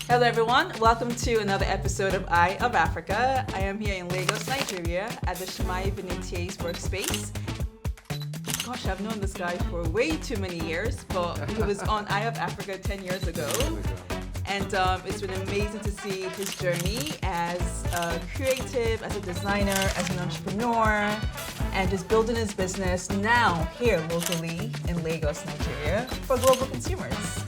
Hello everyone, welcome to another episode of Eye of Africa. I am here in Lagos, Nigeria at the Tsemaye Binitie's workspace. Gosh, I've known this guy for way too many years, but he was on Eye of Africa 10 years ago. And it's been amazing to see his journey as a creative, as a designer, as an entrepreneur, and just building his business now here locally in Lagos, Nigeria for global consumers.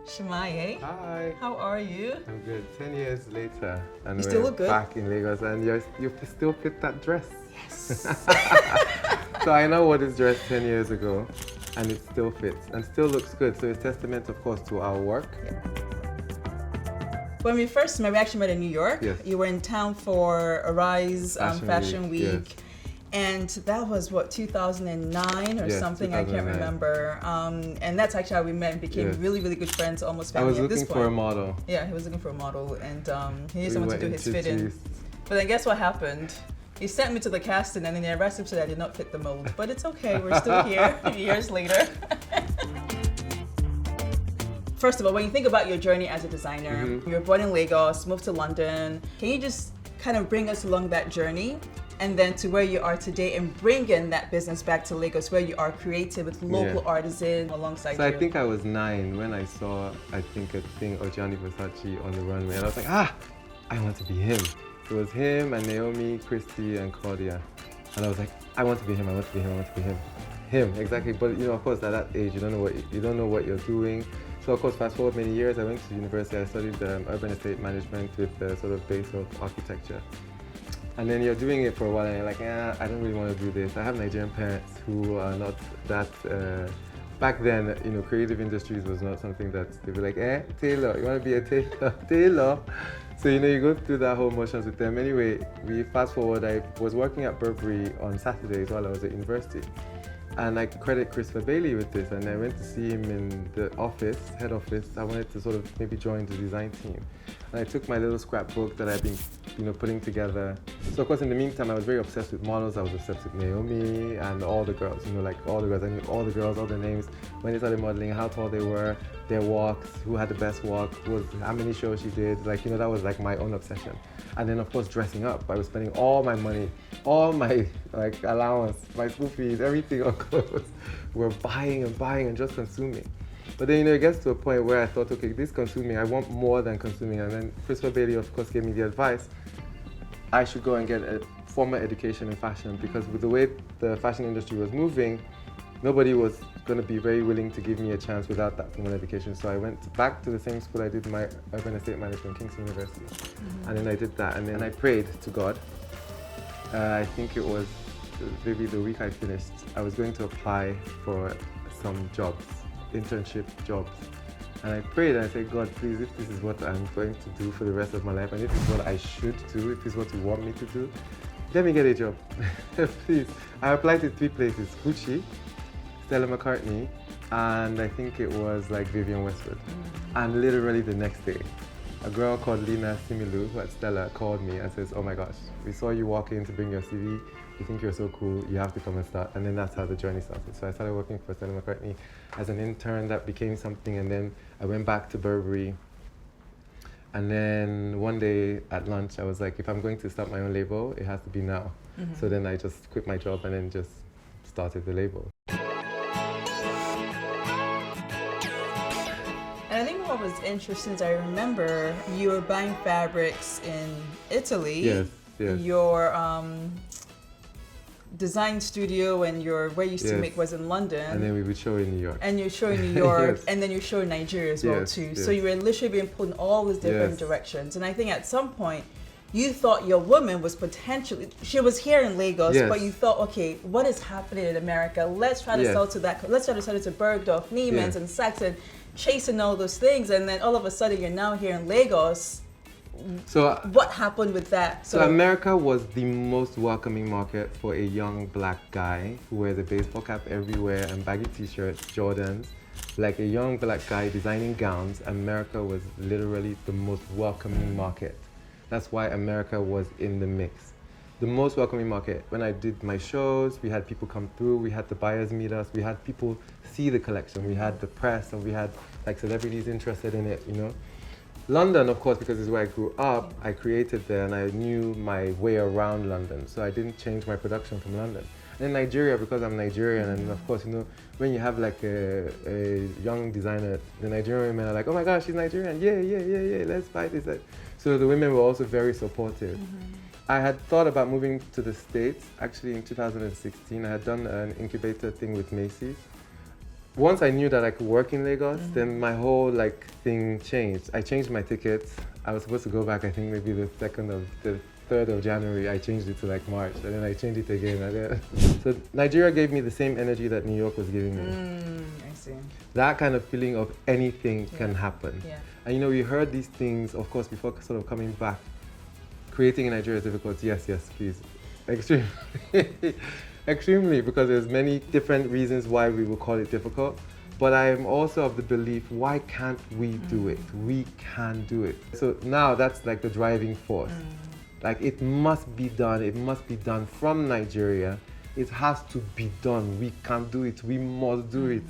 Tsemaye. Hi. How are you? I'm good. 10 years later, and You we're still look good. back in Lagos, and you still fit that dress. Yes. So I know what this dress 10 years ago, and it still fits and still looks good. So it's testament, of course, to our work. When we first met, we actually met in New York. Yes. You were in town for Arise Fashion Week. Yes. And that was what, 2009 or Yes, something, I can't 2009. remember. And that's actually how we met and became Yes. really, really good friends, almost I family was at this looking point. for a model. Yeah, he was looking for a model, and he needed We someone were to do his fitting. introduced. But then guess what happened? He sent me to the casting, and then the rest said I did not fit the mold. But it's okay, we're still here years later. First of all, when you think about your journey as a designer, you were born in Lagos, moved to London. Can you just kind of bring us along that journey? And then to where you are today and bring in that business back to Lagos, where you are creative with local artisans alongside So you. I think I was 9 when I saw, a thing of Gianni Versace on the runway, and I was like, I want to be him. It was him and Naomi, Christy, and Claudia, and I was like, I want to be him. I want to be him. I want to be him. Him, exactly. But of course, at that age, you don't know what you're doing. So of course, fast forward many years, I went to university. I studied urban estate management with the sort of base of architecture. And then you're doing it for a while, and you're like, I don't really want to do this. I have Nigerian parents who are not that. Back then, creative industries was not something that they were like, tailor, you want to be a tailor, tailor. So you go through that whole motions with them. Anyway, we fast forward. I was working at Burberry on Saturdays while I was at university, and I credit Christopher Bailey with this. And I went to see him in the office, head office. I wanted to sort of maybe join the design team, and I took my little scrapbook that I've been, putting together. So of course, in the meantime, I was very obsessed with models. I was obsessed with Naomi and all the girls. Like all the girls. I knew all the girls, all their names, when they started modeling, how tall they were, their walks, who had the best walk, how many shows she did. That was like my own obsession. And then of course, dressing up. I was spending all my money, all my allowance, my school fees, everything on clothes. We're buying and just consuming. But then it gets to a point where I thought, okay, this consuming, I want more than consuming. And then Christopher Bailey, of course, gave me the advice I should go and get a formal education in fashion, because with the way the fashion industry was moving, nobody was going to be very willing to give me a chance without that formal education. So I went back to the same school I did my urban estate management, Kingston University. And then I did that, and then I prayed to God. I think it was maybe the week I finished, I was going to apply for some jobs, internship jobs. And I prayed and I said, God, please, if this is what I'm going to do for the rest of my life, and if it's what I should do, if it's what you want me to do, let me get a job, please. I applied to 3 places: Gucci, Stella McCartney, and I think it was like Vivienne Westwood. And literally the next day, a girl called Lina Similu, who at Stella, called me and says, oh my gosh, we saw you walk in to bring your CV. We think you're so cool, you have to come and start. And then that's how the journey started. So I started working for Stella McCartney as an intern. That became something, and then I went back to Burberry. And then one day at lunch, I was like, if I'm going to start my own label, it has to be now. So then I just quit my job and then just started the label. And I think what was interesting is I remember you were buying fabrics in Italy. Yes. Your design studio and where you used to Yes. make was in London. And then we would show in New York. And you're showing New York, Yes. and then you're showing Nigeria as well Yes, too. yes. So you were literally being pulled in all these different Yes. directions. And I think at some point, you thought your woman was she was here in Lagos, Yes. but you thought, okay, what is happening in America? Let's try to Yes. sell to that. Let's try to sell it to Bergdorf, Neiman's, Yeah. and Saks, and chasing all those things. And then all of a sudden, you're now here in Lagos So what happened with that? So America was the most welcoming market for a young black guy who wears a baseball cap everywhere and baggy t-shirts, Jordans. Like a young black guy designing gowns, America was literally the most welcoming market. That's why America was in the mix. The most welcoming market. When I did my shows, we had people come through, we had the buyers meet us, we had people see the collection, we had the press, and we had like celebrities interested in it, you know. London, of course, because it's where I grew up, I created there and I knew my way around London. So I didn't change my production from London. And in Nigeria, because I'm Nigerian, and of course, you know, when you have like a young designer, the Nigerian women are like, oh my gosh, she's Nigerian, yeah, let's buy this. So the women were also very supportive. I had thought about moving to the States, actually in 2016. I had done an incubator thing with Macy's. Once I knew that I could work in Lagos, then my whole like thing changed. I changed my tickets. I was supposed to go back, I think maybe the 3rd of January. I changed it to like March, and then I changed it again. So Nigeria gave me the same energy that New York was giving me. I see. That kind of feeling of anything can happen. Yeah. And you know, we heard these things, of course, before sort of coming back. Creating in Nigeria is difficult. Yes, please. Extremely. Extremely, because there's many different reasons why we will call it difficult. But I am also of the belief, why can't we do it? We can do it. So now that's like the driving force. Like it must be done. It must be done from Nigeria. It has to be done. We can do it. We must do it.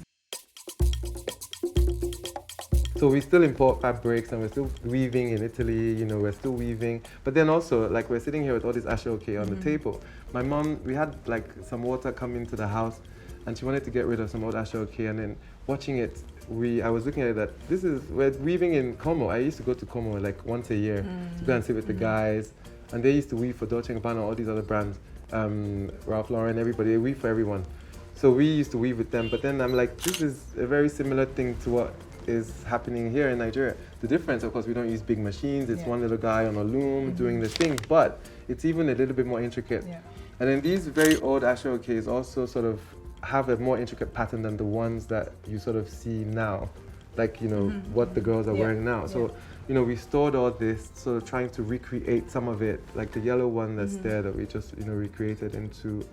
So we still import fabrics and we're still weaving in Italy, you know, we're still weaving. But then also, like we're sitting here with all this ashoke on the table. My mom, we had like some water come into the house and she wanted to get rid of some old ashoke, and then watching it, I was looking at it that we're weaving in Como. I used to go to Como like once a year to go and sit with the guys. And they used to weave for Dolce & Gabbana, all these other brands, Ralph Lauren, everybody, they weave for everyone. So we used to weave with them, but then I'm like, this is a very similar thing to what is happening here in Nigeria. The difference, of course, we don't use big machines. It's one little guy on a loom doing the thing, but it's even a little bit more intricate. And then these very old ashokes also sort of have a more intricate pattern than the ones that you sort of see now, like, you know, what the girls are wearing now. So, you know, we stored all this, sort of trying to recreate some of it, like the yellow one that's there that we just, you know, recreated into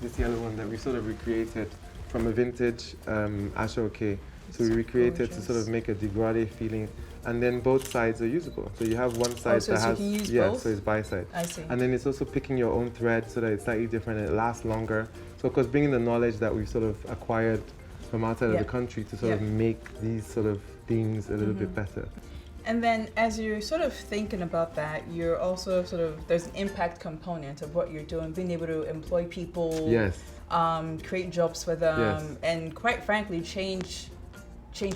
this yellow one that we sort of recreated from a vintage ashoke. So we recreated to sort of make a degradé feeling, and then both sides are usable. So you have one side so that has, you can use both? So it's bi-side. I see. And then it's also picking your own thread so that it's slightly different and it lasts longer. So of course, bringing the knowledge that we've sort of acquired from outside of the country to sort of make these sort of things a little bit better. And then as you're sort of thinking about that, you're also sort of, there's an impact component of what you're doing, being able to employ people, create jobs for them, and quite frankly, change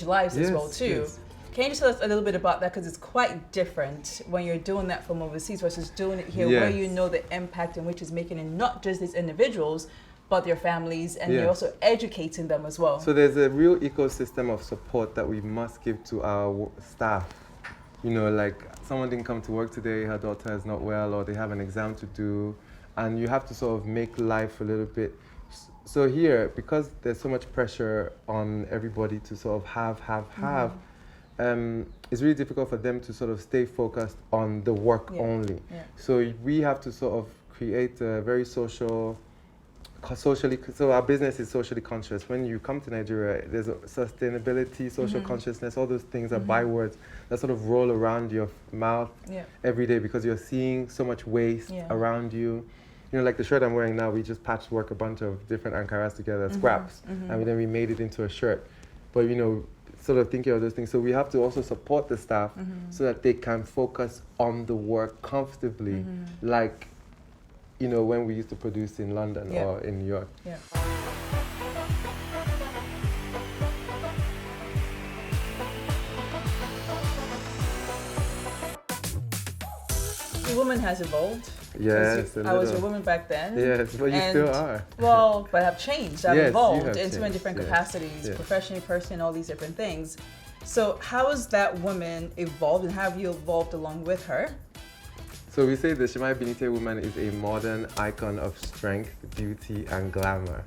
lives as well too. Can you just tell us a little bit about that? Because it's quite different when you're doing that from overseas versus doing it here, where you know the impact in which it's making, and not just these individuals, but their families, and you're also educating them as well. So there's a real ecosystem of support that we must give to our staff. You know, like someone didn't come to work today, her daughter is not well, or they have an exam to do, and you have to sort of make life a little bit. So here, because there's so much pressure on everybody to sort of have, it's really difficult for them to sort of stay focused on the work only. So we have to sort of create a very so our business is socially conscious. When you come to Nigeria, there's a sustainability, social consciousness, all those things are bywords that sort of roll around your mouth every day, because you're seeing so much waste around you. You know, like the shirt I'm wearing now, we just patchwork a bunch of different Ankaras together, scraps, and then we made it into a shirt. But, you know, sort of thinking of those things. So we have to also support the staff so that they can focus on the work comfortably, like, you know, when we used to produce in London or in New York. The woman has evolved. Yes, I was a woman back then. Yes, but you still are. Well, but I've changed. I've evolved into changed. different capacities, professionally, personally, all these different things. So how has that woman evolved, and how have you evolved along with her? So we say the Tsemaye Binitie woman is a modern icon of strength, beauty, and glamour.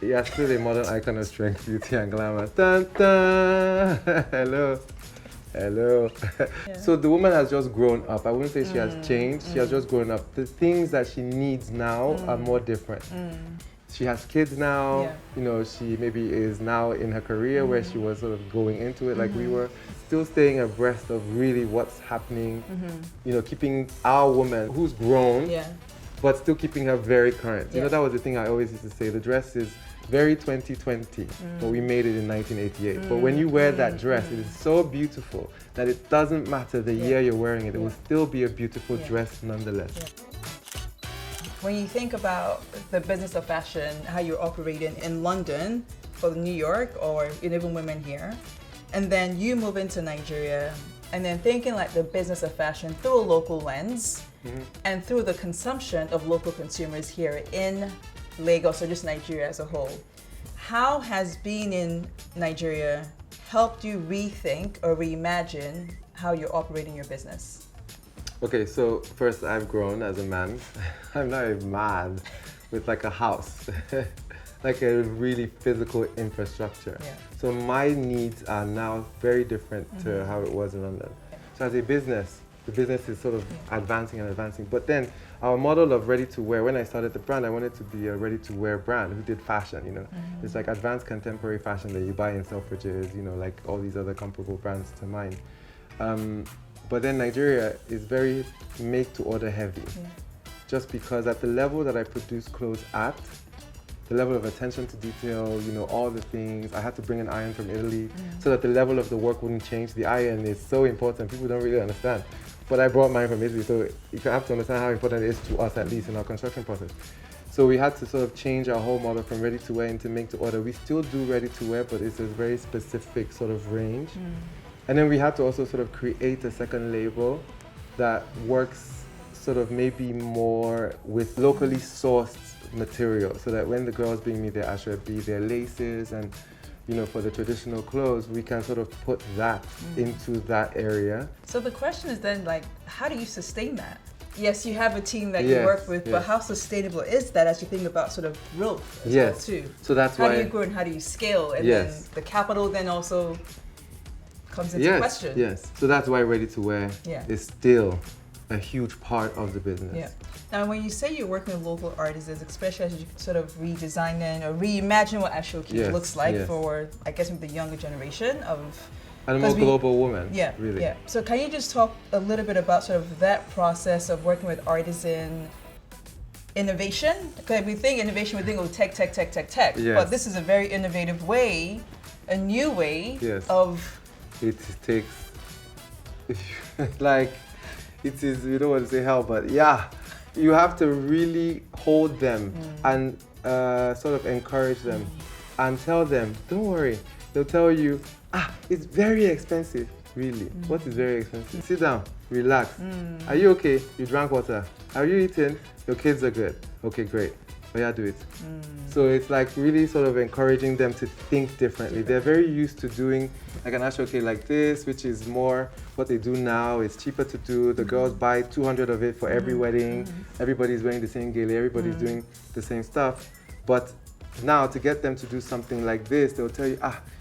Yeah, still a modern icon of strength, beauty, and glamour. Dun, dun. Hello. Hello. So the woman has just grown up. I wouldn't say she has changed. She has just grown up. The things that she needs now are more different. She has kids now. Yeah. You know, she maybe is now in her career where she was sort of going into it like we were. Still staying abreast of really what's happening. You know, keeping our woman who's grown, but still keeping her very current. You know, that was the thing I always used to say. The dress is very 2020, but we made it in 1988. But when you wear that dress, it is so beautiful that it doesn't matter the year you're wearing it. It will still be a beautiful dress nonetheless. When you think about the business of fashion, how you're operating in London for New York or even women here, and then you move into Nigeria, and then thinking like the business of fashion through a local lens and through the consumption of local consumers here in Lagos or just Nigeria as a whole, how has being in Nigeria helped you rethink or reimagine how you're operating your business? Okay, so first I've grown as a man. I'm not a man with like a house, like a really physical infrastructure. So my needs are now very different to how it was in London. So as a business, the business is sort of advancing and advancing. But then our model of ready-to-wear, when I started the brand, I wanted to be a ready-to-wear brand who did fashion, you know. It's like advanced contemporary fashion that you buy in Selfridges, you know, like all these other comparable brands to mine. But then Nigeria is very make-to-order heavy. Just because at the level that I produce clothes at, the level of attention to detail, you know, all the things. I had to bring an iron from Italy so that the level of the work wouldn't change. The iron is so important. People don't really understand. But I brought mine from Italy, so you have to understand how important it is to us, at least in our construction process. So we had to sort of change our whole model from ready-to-wear into make-to-order. We still do ready-to-wear, but it's a very specific sort of range. And then we had to also sort of create a second label that works sort of maybe more with locally sourced material, so that when the girls bring me their ashrabi, their laces, and you know, for the traditional clothes, we can sort of put that into that area. So the question is then, like, how do you sustain that? Yes, you have a team that you work with, but how sustainable is that as you think about sort of growth as well too? So that's how why. do you grow and how do you scale? And then the capital then also comes into question. So that's why ready-to-wear is still a huge part of the business. Now, when you say you're working with local artisans, especially as you sort of redesign or reimagine what Ashoki looks like for, I guess, the younger generation of... And a more global woman, really. So can you just talk a little bit about sort of that process of working with artisan innovation? Because we think innovation, we think of tech. But this is a very innovative way, a new way of... It takes... like, it is, we don't want to say hell, but you have to really hold them and sort of encourage them and tell them, don't worry. They'll tell you, it's very expensive. Really? What is very expensive? Sit down, relax. Are you okay? You drank water. Are you eating? Your kids are good. Okay, great. Oh yeah, do it. So it's like really sort of encouraging them to think differently. They're very used to doing like an ashoke like this, which is more what they do now. It's cheaper to do. The girls buy 200 of it for every wedding. Everybody's wearing the same gele. Everybody's doing the same stuff. But now to get them to do something like this, they'll tell you,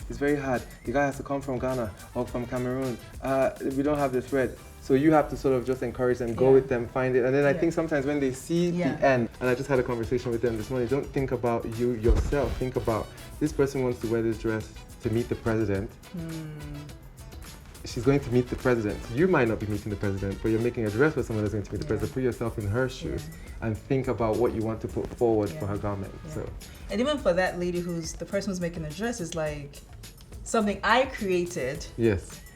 it's very hard. The guy has to come from Ghana or from Cameroon. We don't have the thread. So you have to sort of just encourage them, go with them, find it. And then I think sometimes when they see the end, and I just had a conversation with them this morning, don't think about you yourself. Think about, this person wants to wear this dress to meet the president. She's going to meet the president. You might not be meeting the president, but you're making a dress for someone that's going to meet the president. Put yourself in her shoes and think about what you want to put forward for her garment. So, and even for that lady the person who's making the dress is like something I created.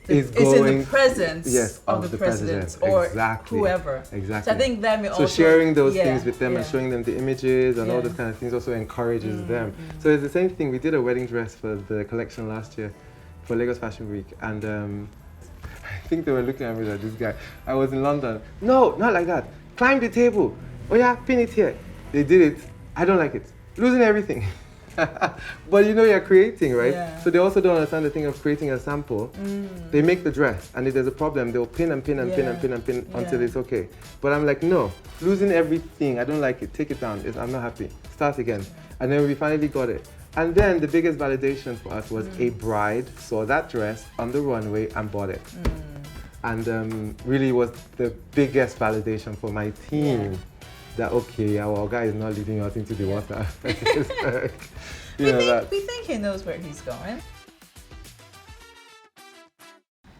It's in the presence of the president or whoever. So I think that may also... So sharing those things with them and showing them the images and all those kind of things also encourages them. So it's the same thing. We did a wedding dress for the collection last year for Lagos Fashion Week, and I think they were looking at me like, this guy. I was in London. No, not like that. Climb the table. Oh yeah, pin it here. They did it. I don't like it. Losing everything. But you know you're creating, right? So they also don't understand the thing of creating a sample. They make the dress, and if there's a problem, they'll pin and pin and pin and pin and pin until it's okay. But I'm like, no, losing everything, I don't like it. Take it down. I'm not happy. Start again. And then we finally got it. And then the biggest validation for us was a bride saw that dress on the runway and bought it. And really was the biggest validation for my team that, okay, our guy is not leaving us into the water. We think he knows where he's going.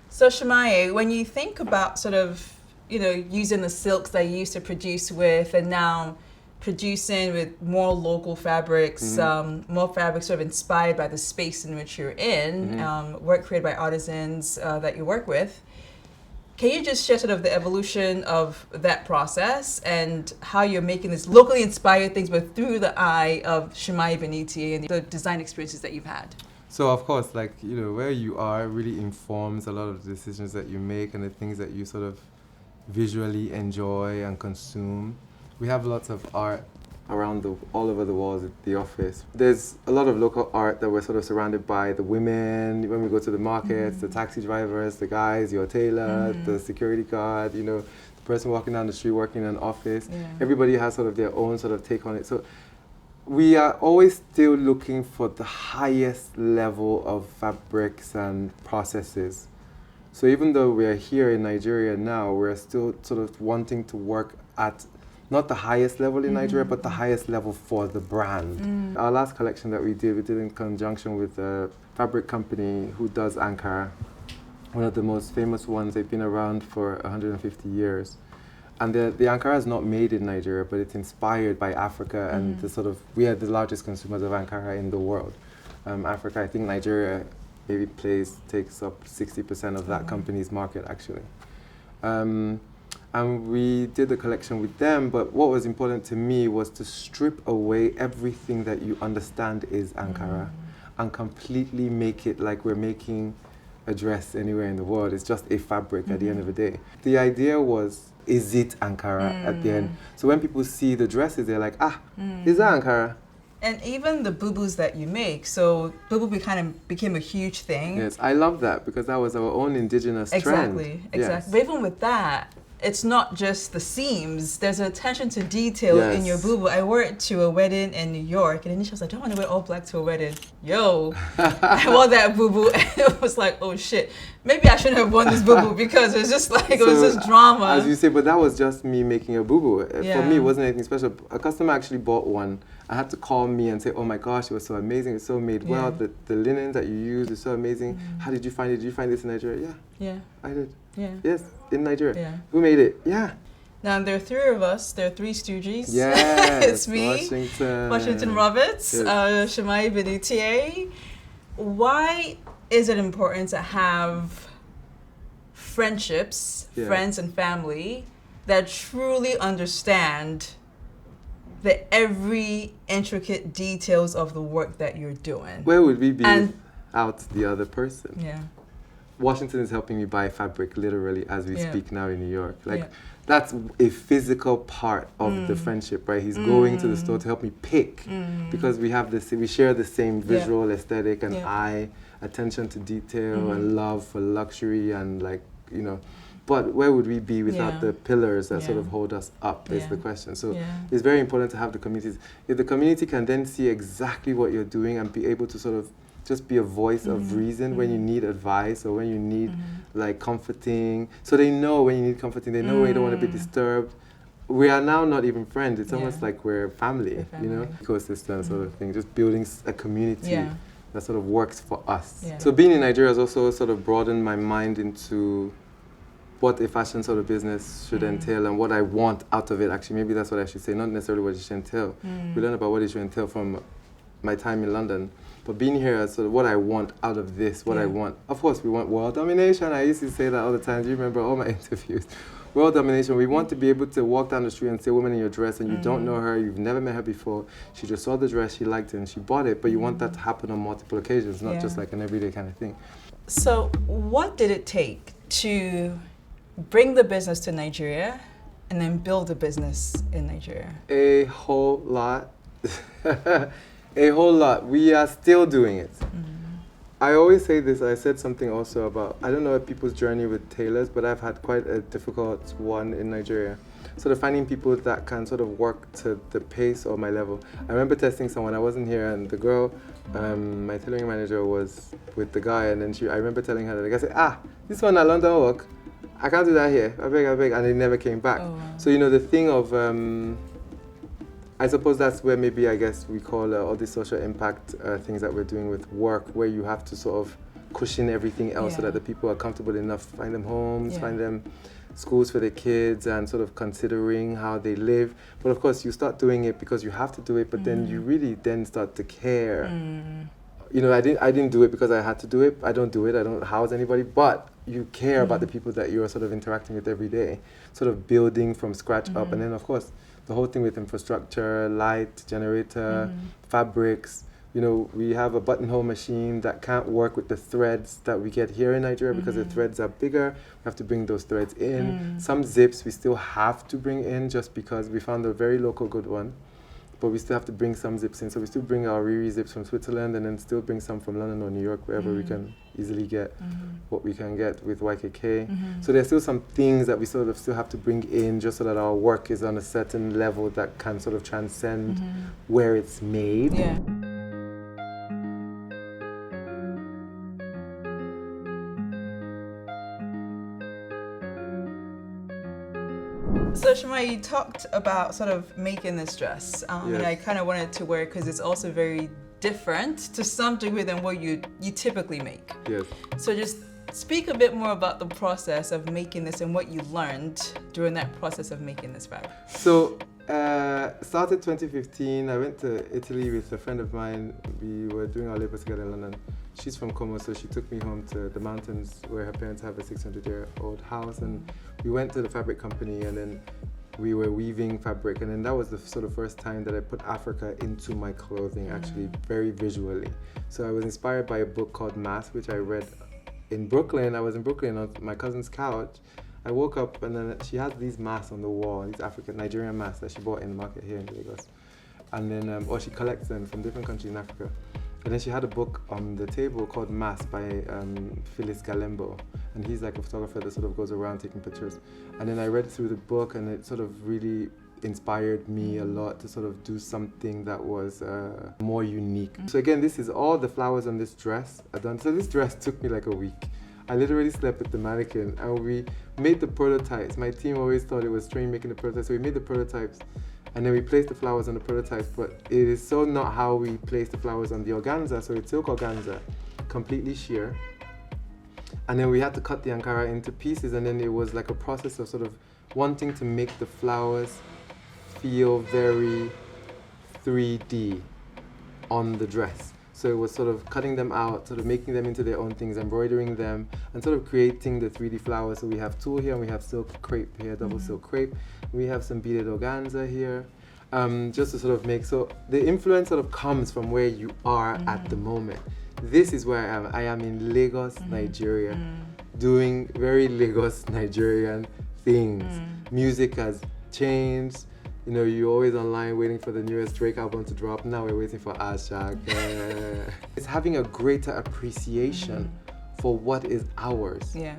So Tsemaye, when you think about sort of, using the silks that you used to produce with and now producing with more local fabrics, more fabrics sort of inspired by the space in which you're in, work created by artisans that you work with, can you just share sort of the evolution of that process and how you're making these locally inspired things, but through the eye of Tsemaye Binitie and the design experiences that you've had? So of course, like, where you are really informs a lot of the decisions that you make and the things that you sort of visually enjoy and consume. We have lots of art around all over the walls at the office. There's a lot of local art that we're sort of surrounded by. The women, when we go to the markets, the taxi drivers, the guys, your tailor, the security guard, the person walking down the street working in an office. Everybody has sort of their own sort of take on it. So we are always still looking for the highest level of fabrics and processes. So even though we're here in Nigeria now, we're still sort of wanting to work at not the highest level in Nigeria, but the highest level for the brand. Our last collection that we did in conjunction with a fabric company who does Ankara, one of the most famous ones. They've been around for 150 years. And the Ankara is not made in Nigeria, but it's inspired by Africa, and we are the largest consumers of Ankara in the world. Africa, I think Nigeria maybe takes up 60% of that company's market, actually. And we did the collection with them, but what was important to me was to strip away everything that you understand is Ankara and completely make it like we're making a dress anywhere in the world. It's just a fabric at the end of the day. The idea was, is it Ankara at the end? So when people see the dresses, they're like, is that Ankara? And even the boo-boos that you make, so boo-boo kind of became a huge thing. Yes, I love that because that was our own indigenous trend. Exactly. Yes. But even with that, it's not just the seams. There's an attention to detail in your boo-boo. I wore it to a wedding in New York, and Anisha was like, I don't want to wear all black to a wedding. Yo, I wore that boo-boo, and it was like, oh shit, maybe I shouldn't have worn this boo-boo because it was just like, it was just drama. As you say, but that was just me making a boo-boo. For me, it wasn't anything special. A customer actually bought one. I had to call me and say, oh my gosh, it was so amazing. It's so made well. The linen that you use is so amazing. How did you find it? Did you find this in Nigeria? Yeah, I did. Yes, in Nigeria. Who made it? Now there are three of us. There are three stooges. Yes, it's me, Washington Roberts, Tsemaye Binitie. Why is it important to have friendships, friends and family that truly understand the every intricate details of the work that you're doing? Where would we be without the other person? Washington is helping me buy fabric literally as we speak now in New York. That's a physical part of the friendship, right? He's going to the store to help me pick because we share the same visual aesthetic and eye, attention to detail and love for luxury and but where would we be without the pillars that sort of hold us up is the question. So it's very important to have the communities. If the community can then see exactly what you're doing and be able to sort of just be a voice of reason when you need advice or when you need comforting. So they know when you need comforting, they know when you don't want to be disturbed. We are now not even friends. It's almost like we're family, ecosystem sort of thing, just building a community that sort of works for us. So being in Nigeria has also sort of broadened my mind into what a fashion sort of business should entail and what I want out of it. Actually, maybe that's what I should say, not necessarily what it should entail. We learn about what it should entail from my time in London. But being here is sort of what I want out of this, what I want. Of course, we want world domination. I used to say that all the time. Do you remember all my interviews? World domination. We want to be able to walk down the street and see a woman in your dress and you don't know her, you've never met her before. She just saw the dress, she liked it, and she bought it. But you want that to happen on multiple occasions, not just like an everyday kind of thing. So what did it take to bring the business to Nigeria and then build a business in Nigeria? A whole lot. A whole lot. We are still doing it. I always say this, I said something also about, I don't know people's journey with tailors, but I've had quite a difficult one in Nigeria. Sort of finding people that can sort of work to the pace or my level. I remember testing someone, I wasn't here, and the girl, my tailoring manager was with the guy, and then I remember telling her, that the guy said, this one at London work, I can't do that here, I beg, and they never came back. Oh, wow. So, the thing of, I suppose that's where maybe I guess we call all the social impact things that we're doing with work, where you have to sort of cushion everything else so that the people are comfortable enough, find them homes, find them schools for their kids, and sort of considering how they live. But of course you start doing it because you have to do it, but then you really then start to care. I didn't do it because I had to do it. I don't do it, I don't house anybody, but you care about the people that you're sort of interacting with every day, sort of building from scratch up. And then of course the whole thing with infrastructure, light, generator, fabrics. We have a buttonhole machine that can't work with the threads that we get here in Nigeria because the threads are bigger. We have to bring those threads in. Some zips we still have to bring in just because we found a very local good one, but we still have to bring some zips in. So we still bring our Riri zips from Switzerland and then still bring some from London or New York, wherever we can easily get what we can get with YKK. So there's still some things that we sort of still have to bring in just so that our work is on a certain level that can sort of transcend where it's made. Yeah. So Tsemaye, you talked about sort of making this dress. And I kind of wanted to wear it because it's also very different to some degree than what you typically make. Yes. So just speak a bit more about the process of making this and what you learned during that process of making this fabric. So started 2015. I went to Italy with a friend of mine. We were doing our labor together in London. She's from Como, so she took me home to the mountains where her parents have a 600-year-old house, and we went to the fabric company, and then we were weaving fabric, and then that was the sort of first time that I put Africa into my clothing, actually, very visually. So I was inspired by a book called Mass, which I read in Brooklyn. I was in Brooklyn on my cousin's couch. I woke up and then she had these masks on the wall, these African, Nigerian masks that she bought in the market here in Lagos. And then, or she collects them from different countries in Africa. And then she had a book on the table called Mass by Phyllis Galembo. And he's like a photographer that sort of goes around taking pictures. And then I read through the book and it sort of really inspired me a lot to sort of do something that was more unique. So again, this is all the flowers on this dress are done. So this dress took me like a week. I literally slept with the mannequin and we made the prototypes. My team always thought it was strange making the prototypes. So we made the prototypes and then we placed the flowers on the prototypes, but it is so not how we place the flowers on the organza. So it's silk organza, completely sheer. And then we had to cut the Ankara into pieces, and then it was like a process of sort of wanting to make the flowers feel very 3D on the dress. So it was sort of cutting them out, sort of making them into their own things, embroidering them, and sort of creating the 3D flowers. So we have tulle here, and we have silk crepe here, double silk crepe. We have some beaded organza here, just to sort of make, so the influence sort of comes from where you are at the moment. This is where I am. I am in Lagos, Nigeria, doing very Lagos, Nigerian things. Music has changed. You know, you're always online waiting for the newest Drake album to drop. Now we're waiting for Ashak. It's having a greater appreciation for what is ours. Yeah.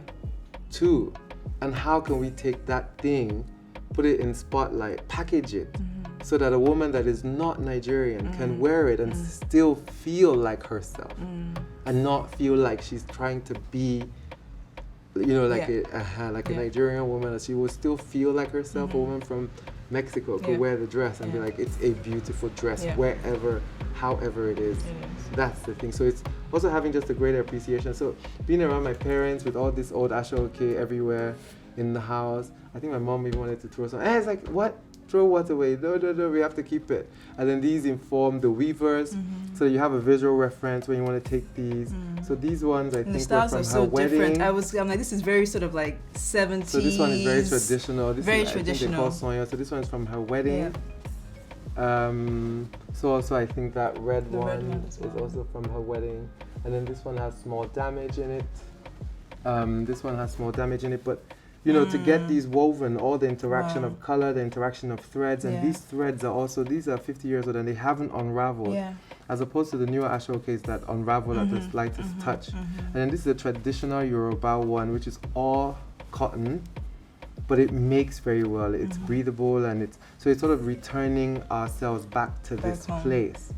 Too. And how can we take that thing, put it in spotlight, package it, so that a woman that is not Nigerian can wear it and still feel like herself, and not feel like she's trying to be, you know, like a Nigerian woman. She will still feel like herself. A woman from Mexico could wear the dress and be like, it's a beautiful dress wherever, however it is. That's the thing. So it's also having just a greater appreciation. So being around my parents with all this old ashoke everywhere in the house. I think my mom even wanted to throw some. And it's like, what? Throw what away? No, we have to keep it. And then these inform the weavers, so you have a visual reference when you want to take these. So these ones, I think, were from her wedding. Different. I'm like, this is very sort of like 70s. So this one is very traditional. This very is, traditional. I think they call Sonia. So this one is from her wedding. So also I think that red one is also from her wedding. And then this one has small damage in it. This one has small damage in it, but you know, to get these woven, all the interaction of color, the interaction of threads, and these threads are also, these are 50 years old and they haven't unraveled. as opposed to the newer ashokes that unravel at the slightest touch. And then this is a traditional Yoruba one, which is all cotton, but it makes very well. It's breathable, and it's sort of returning ourselves back to this place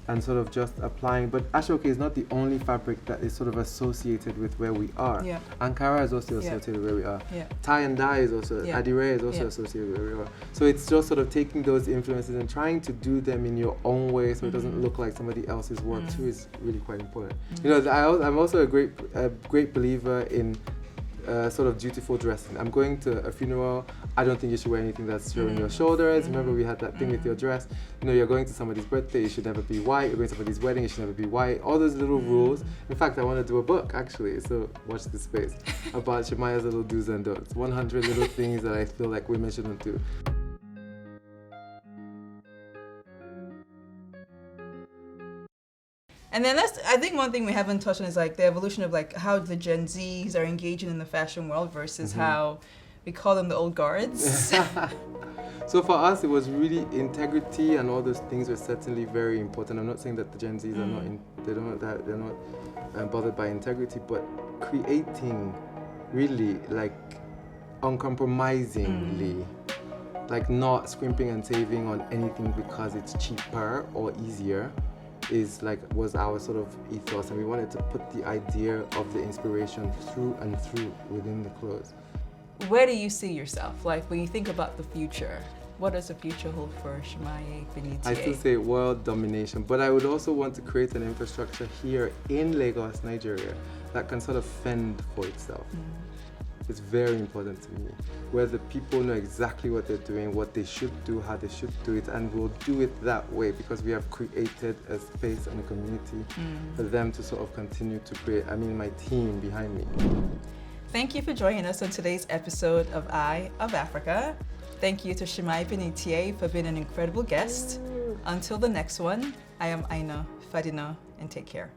and sort of just applying. But ashoke is not the only fabric that is sort of associated with where we are. Ankara is also associated with where we are. Tie and dye is also, adire is also associated with where we are. So it's just sort of taking those influences and trying to do them in your own way so it doesn't look like somebody else's work too is really quite important. You know, I'm also a great believer in sort of dutiful dressing. I'm going to a funeral. I don't think you should wear anything that's showing your shoulders. Remember, we had that thing with your dress. You know, you're going to somebody's birthday, you should never be white. You're going to somebody's wedding, you should never be white. All those little rules. In fact, I want to do a book, actually, so watch this space, about Tsemaye's little do's and don'ts. 100 little things that I feel like women shouldn't do. And then I think one thing we haven't touched on is like the evolution of like how the Gen Zs are engaging in the fashion world versus how we call them the old guards. So for us, it was really integrity and all those things were certainly very important. I'm not saying that the Gen Zs are not, they're not bothered by integrity, but creating really like uncompromisingly, like not scrimping and saving on anything because it's cheaper or easier. Was our sort of ethos, and we wanted to put the idea of the inspiration through and through within the clothes. Where do you see yourself? Like when you think about the future, what does the future hold for Tsemaye Binitie? I still say world domination, but I would also want to create an infrastructure here in Lagos, Nigeria, that can sort of fend for itself. It's very important to me, where the people know exactly what they're doing, what they should do, how they should do it, and we'll do it that way because we have created a space and a community for them to sort of continue to create. I mean, my team behind me. Thank you for joining us on today's episode of Eye of Africa. Thank you to Tsemaye Binitie for being an incredible guest. Until the next one, I am Aina Fadina, and take care.